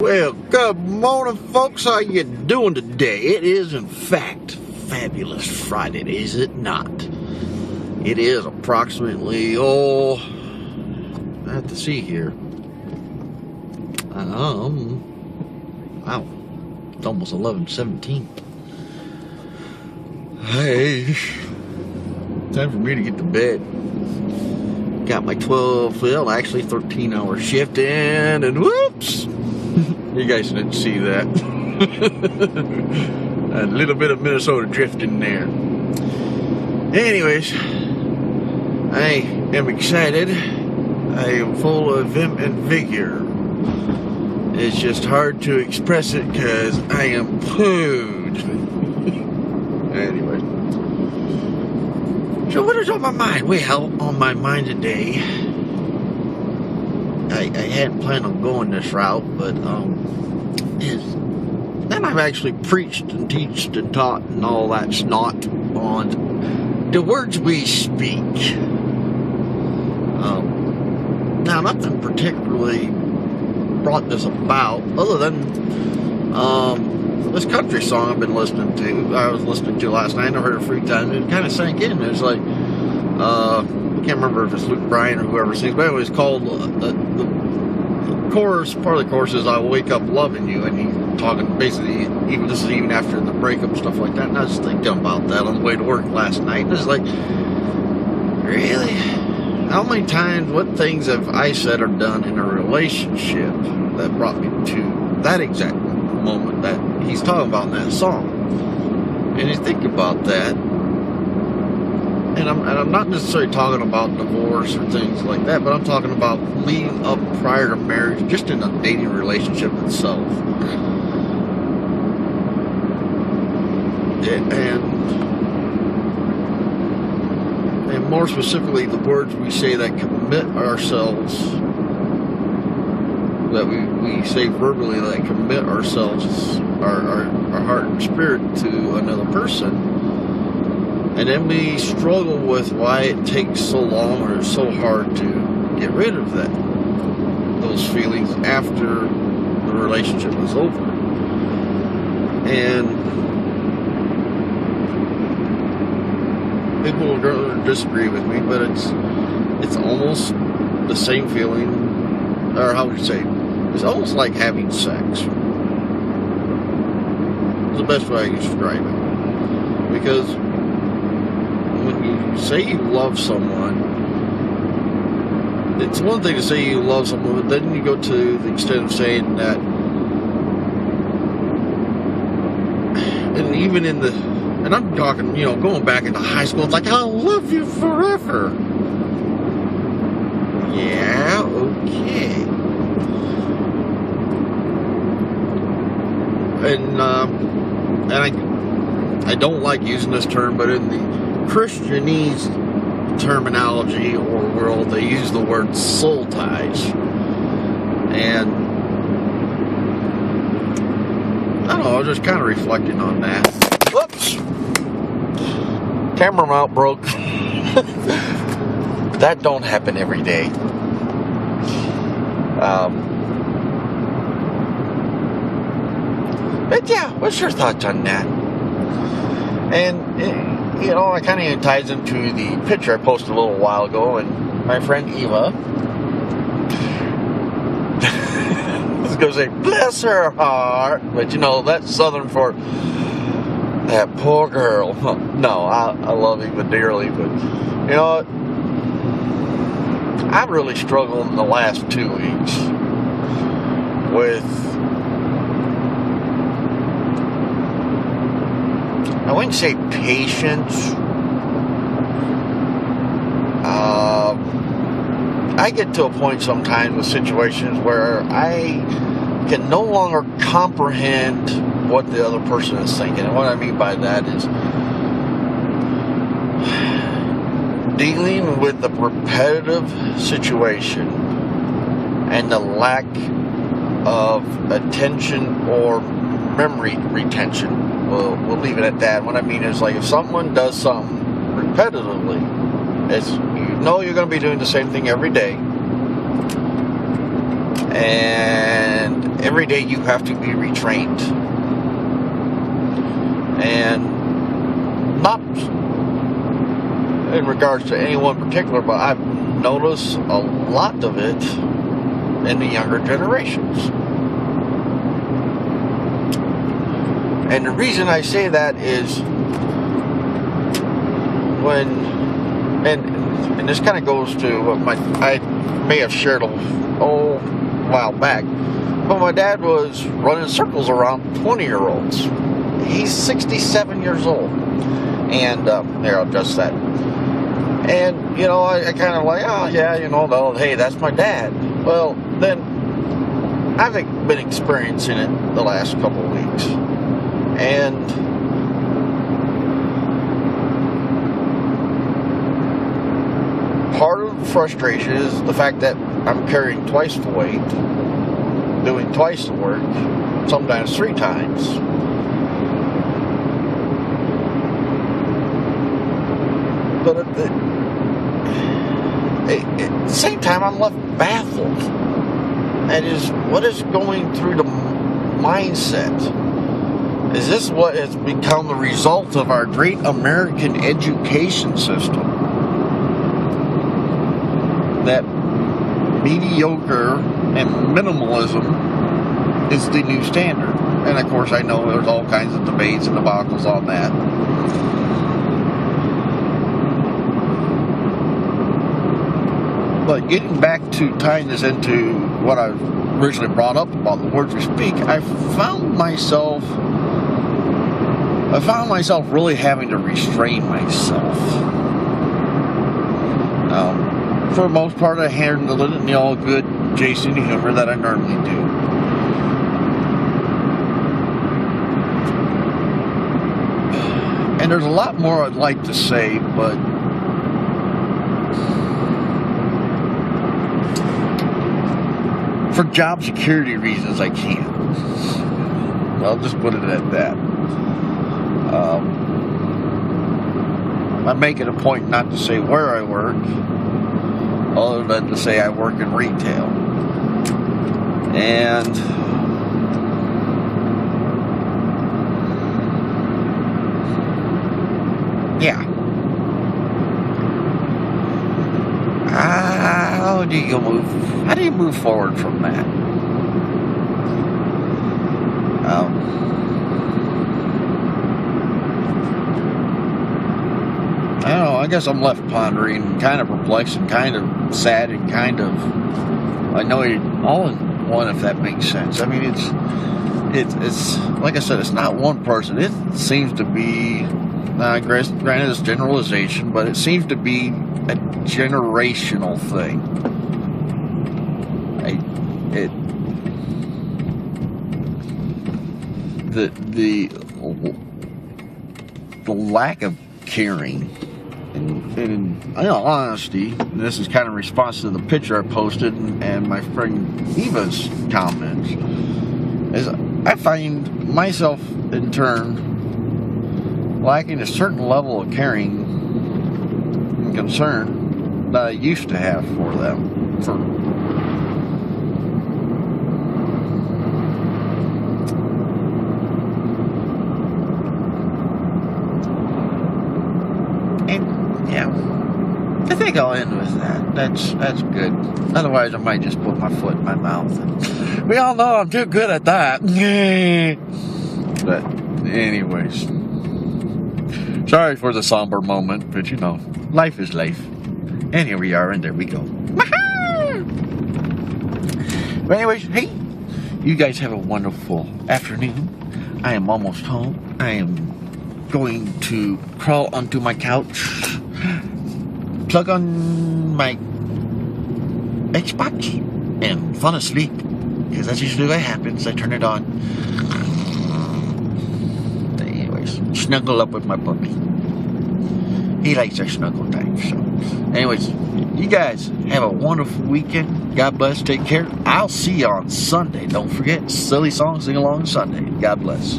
Well, good morning, folks. How you doing today? It is, in fact, Fabulous Friday, is it not? It is approximately, I have to see here. Wow, it's almost 11:17. Hey, time for me to get to bed. Got my 13-hour shift in, and whoops! You guys didn't see that. A little bit of Minnesota drift in there. Anyways, I am excited. I am full of vim and vigor. It's just hard to express it because I am pooed. Anyway. So what is on my mind? Well, on my mind today, I hadn't planned on going this route, but then I've actually preached and teached and taught and all that snot on the words we speak. Now, nothing particularly brought this about, other than this country song I've been listening to. I was listening to last night, and I heard it a few times, and it kind of sank in. It's like, I can't remember if it's Luke Bryan or whoever sings, but it was called, the chorus, part of the chorus is, "I wake up loving you," and he's talking, basically, this is even after the breakup, stuff like that, and I was thinking about that on the way to work last night, and it's like, really? How many times, what things have I said or done in a relationship that brought me to that exact moment that he's talking about in that song? And you think about that, and I'm not necessarily talking about divorce or things like that, but I'm talking about leading up prior to marriage, just in a dating relationship itself. And more specifically, the words we say that commit ourselves, that we say verbally, that commit ourselves, our heart and spirit to another person. And then we struggle with why it takes so long or so hard to get rid of those feelings after the relationship is over. And people will disagree with me, but it's almost the same feeling, or how would you say, it's almost like having sex. It's the best way I can describe it. Because when you say you love someone, it's one thing to say you love someone, but then you go to the extent of saying that, and even and I'm talking, going back into high school, it's like, "I'll love you forever." Yeah, okay. And I don't like using this term, but in the Christianese terminology or world, they use the word soul ties. And I don't know, I was just kind of reflecting on that. Whoops! Camera mount broke. That don't happen every day. But yeah, what's your thoughts on that? And it kind of ties into the picture I posted a little while ago, and my friend Eva, I was going to say, bless her heart, but that's Southern for that poor girl. No, I love Eva dearly, but I've really struggled in the last 2 weeks with, I wouldn't say patience. I get to a point sometimes with situations where I can no longer comprehend what the other person is thinking. And what I mean by that is dealing with the repetitive situation and the lack of attention or memory retention. We'll leave it at that. What I mean is, like, if someone does something repetitively, you're going to be doing the same thing every day, And every day you have to be retrained. And not in regards to anyone particular, but I've noticed a lot of it in the younger generations. And the reason I say that is and this kind of goes to what I may have shared a while back, but my dad was running circles around 20-year-olds. He's 67 years old, and there, I'll adjust that. And you know, I kind of like, oh yeah, you know, well, hey, that's my dad. Well, then I've been experiencing it the last couple of weeks, and part of the frustration is the fact that I'm carrying twice the weight, doing twice the work, sometimes 3 times. But at the same time, I'm left baffled. That is, what is going through the mindset? Is this what has become the result of our great American education system? That mediocre and minimalism is the new standard. And of course, I know there's all kinds of debates and debacles on that. But getting back to tying this into what I originally brought up about the words we speak, I found myself really having to restrain myself. For the most part, I handled it in the all good Jason humor that I normally do. And there's a lot more I'd like to say, but for job security reasons, I can't. I'll just put it at that. I make it a point not to say where I work, other than to say I work in retail. And yeah. How do you move forward from that? I don't know, I guess I'm left pondering, kind of perplexed and kind of sad and kind of annoyed all in one, if that makes sense. I mean, it's like I said, it's not one person. It seems to be, granted it's generalization, but it seems to be a generational thing. The lack of caring, and in all honesty, and this is kind of in response to the picture I posted and my friend Eva's comments, is I find myself in turn lacking a certain level of caring and concern that I used to have for them. I think I'll end with that. That's good. Otherwise, I might just put my foot in my mouth. And we all know I'm too good at that. But anyways, sorry for the somber moment, but you know, life is life. And here we are, and there we go. But anyways, hey, you guys have a wonderful afternoon. I am almost home. I am going to crawl onto my couch, plug on my Xbox, and fall asleep. Because that's usually what happens. I turn it on. Anyways, snuggle up with my puppy. He likes our snuggle time. So, anyways, you guys have a wonderful weekend. God bless. Take care. I'll see you on Sunday. Don't forget, Silly Song Sing Along Sunday. God bless.